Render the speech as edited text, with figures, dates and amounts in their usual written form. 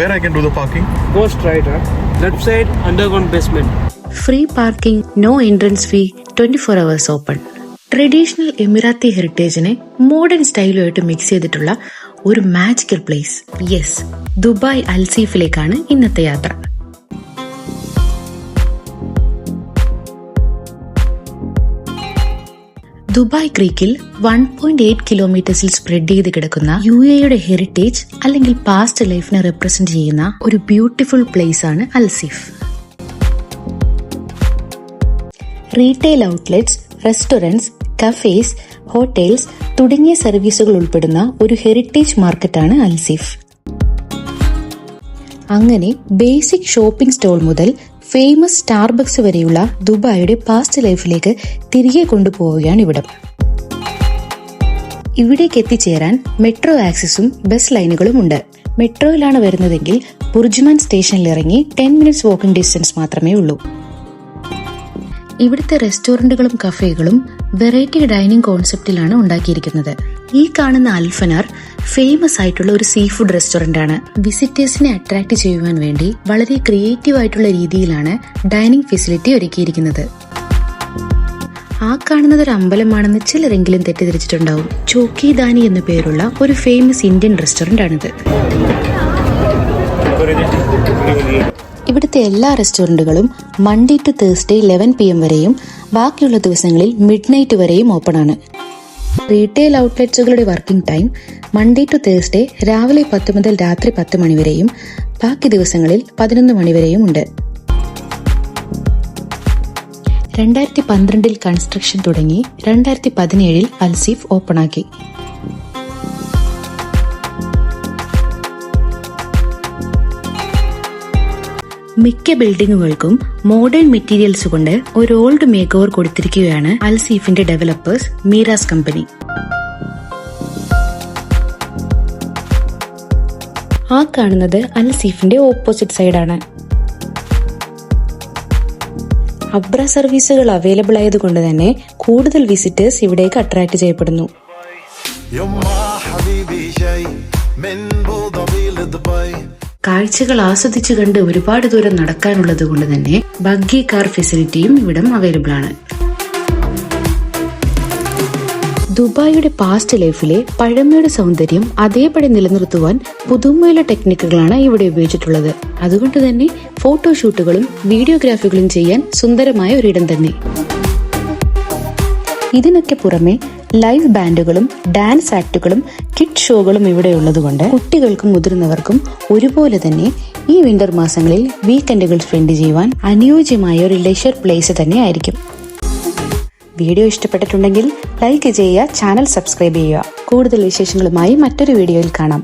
where I can do the parking? Go straight, left side, underground basement. Free parking, no entrance fee, 24 hours open. Traditional Emirati ഹെറിറ്റേജിനെ modern സ്റ്റൈലുമായിട്ട് mix ചെയ്തിട്ടുള്ള ഒരു magical place. Yes, Dubai അൽസീഫിലേക്കാണ് ഇന്നത്തെ യാത്ര. Dubai ക്രീക്കിൽ 1.8 കിലോമീറ്റേഴ്സിൽ spread ചെയ്ത് കിടക്കുന്ന UAEയുടെ ഹെറിറ്റേജ് അല്ലെങ്കിൽ പാസ്റ്റ് ലൈഫിനെ റെപ്രസെന്റ് ചെയ്യുന്ന ഒരു ബ്യൂട്ടിഫുൾ പ്ലേസ് ആണ് Al Seef. Retail outlets, restaurants, cafes, hotels തുടങ്ങിയ സർവീസുകൾ ഉൾപ്പെടുന്ന ഒരു ഹെറിറ്റേജ് മാർക്കറ്റാണ് അൽസീഫ്. അങ്ങനെ ബേസിക് ഷോപ്പിംഗ് സ്റ്റോൾ മുതൽ ഫേമസ് സ്റ്റാർബക്സ് വരെയുള്ള ദുബായിയുടെ പാസ്റ്റ് ലൈഫിലേക്ക് തിരികെ കൊണ്ടുപോവുകയാണ് ഇവിടം. ഇവിടേക്ക് എത്തിച്ചേരാൻ മെട്രോ ആക്സസും ബസ് ലൈനുകളും ഉണ്ട്. മെട്രോയിലാണ് വരുന്നതെങ്കിൽ ബുർജ്മാൻ സ്റ്റേഷനിൽ ഇറങ്ങി 10 മിനിറ്റ്സ് വാക്കിംഗ് ഡിസ്റ്റൻസ് മാത്രമേ ഉള്ളൂ. ഇവിടുത്തെ റെസ്റ്റോറന്റുകളും കഫേകളും വെറൈറ്റി ഡൈനിങ് കോൺസെപ്റ്റിലാണ് ഉണ്ടാക്കിയിരിക്കുന്നത്. ഈ കാണുന്ന അൽഫനാർ ഫേമസ് ആയിട്ടുള്ള ഒരു സീ ഫുഡ് റെസ്റ്റോറന്റ് ആണ്. വിസിറ്റേഴ്സിനെ അട്രാക്ട് ചെയ്യുവാൻ വേണ്ടി വളരെ ക്രിയേറ്റീവ് ആയിട്ടുള്ള രീതിയിലാണ് ഡൈനിങ് ഫെസിലിറ്റി ഒരുക്കിയിരിക്കുന്നത്. ആ കാണുന്നത് ഒരു അമ്പലമാണെന്ന് ചിലരെങ്കിലും തെറ്റിദ്ധരിച്ചിട്ടുണ്ടാവും. ചോക്കിദാനി എന്ന പേരുള്ള ഒരു ഫേമസ് ഇന്ത്യൻ റെസ്റ്റോറന്റ് ആണിത്. ഇവിടുത്തെ എല്ലാ റെസ്റ്റോറന്റുകളും മൺഡേ ടു തേഴ്സ്ഡേ 11 PM വരെയും ബാക്കിയുള്ള ദിവസങ്ങളിൽ മിഡ്നൈറ്റ് വരെയും ഓപ്പൺ ആണ്. റീറ്റെയിൽ ഔട്ട്ലെറ്റ്സുകളുടെ working time Monday to Thursday രാവിലെ 10 മുതൽ രാത്രി 10 മണി വരെയും ബാക്കി ദിവസങ്ങളിൽ 11 മണി വരെയും ഉണ്ട്. 2012 കൺസ്ട്രക്ഷൻ തുടങ്ങി 2017 അൽസീഫ് ഓപ്പണാക്കി. മിക്ക ബിൽഡിങ്ങുകൾക്കും മോഡേൺ മെറ്റീരിയൽസ് കൊണ്ട് ഒരു ഓൾഡ് മേക്ക് ഓവർ കൊടുത്തിരിക്കുകയാണ് അൽസീഫിന്റെ ഡെവലപ്പേഴ്സ് മീറാസ് കമ്പനി. ആ കാണുന്നത് അൽസീഫിന്റെ ഓപ്പോസിറ്റ് സൈഡാണ്. അബ്ര സർവീസുകൾ അവൈലബിൾ ആയതുകൊണ്ട് തന്നെ കൂടുതൽ വിസിറ്റേഴ്സ് ഇവിടേക്ക് അട്രാക്ട് ചെയ്യപ്പെടുന്നു. കാഴ്ചകൾ ആസ്വദിച്ചു കണ്ട് ഒരുപാട് ദൂരം നടക്കാനുള്ളത് കൊണ്ട് തന്നെ ബഗ്ഗി കാർ ഫെസിലിറ്റിയും ഇവിടം അവൈലബിൾ ആണ്. ദുബായിയുടെ പാസ്റ്റ് ലൈഫിലെ പഴമയുടെ സൗന്ദര്യം അതേപടി നിലനിർത്തുവാൻ പുതുമയുള്ള ടെക്നിക്കുകളാണ് ഇവിടെ ഉപയോഗിച്ചിട്ടുള്ളത്. അതുകൊണ്ട് തന്നെ ഫോട്ടോഷൂട്ടുകളും വീഡിയോഗ്രാഫികളും ചെയ്യാൻ സുന്ദരമായ ഒരിടം തന്നെ. ഇതിനൊക്കെ പുറമെ ലൈവ് ബാൻഡുകളും ഡാൻസ് ആക്ടുകളും കിഡ് ഷോകളും ഇവിടെ ഉള്ളതുകൊണ്ട് കുട്ടികൾക്കും മുതിർന്നവർക്കും ഒരുപോലെ തന്നെ ഈ വിന്റർ മാസങ്ങളിൽ വീക്കെൻഡുകൾ സ്പെൻഡ് ചെയ്യുവാൻ അനുയോജ്യമായ ഒരു ലെഷർ പ്ലേസ് തന്നെ ആയിരിക്കും. വീഡിയോ ഇഷ്ടപ്പെട്ടിട്ടുണ്ടെങ്കിൽ ലൈക്ക് ചെയ്യുക, ചാനൽ സബ്സ്ക്രൈബ് ചെയ്യുക. കൂടുതൽ വിശേഷങ്ങളുമായി മറ്റൊരു വീഡിയോയിൽ കാണാം.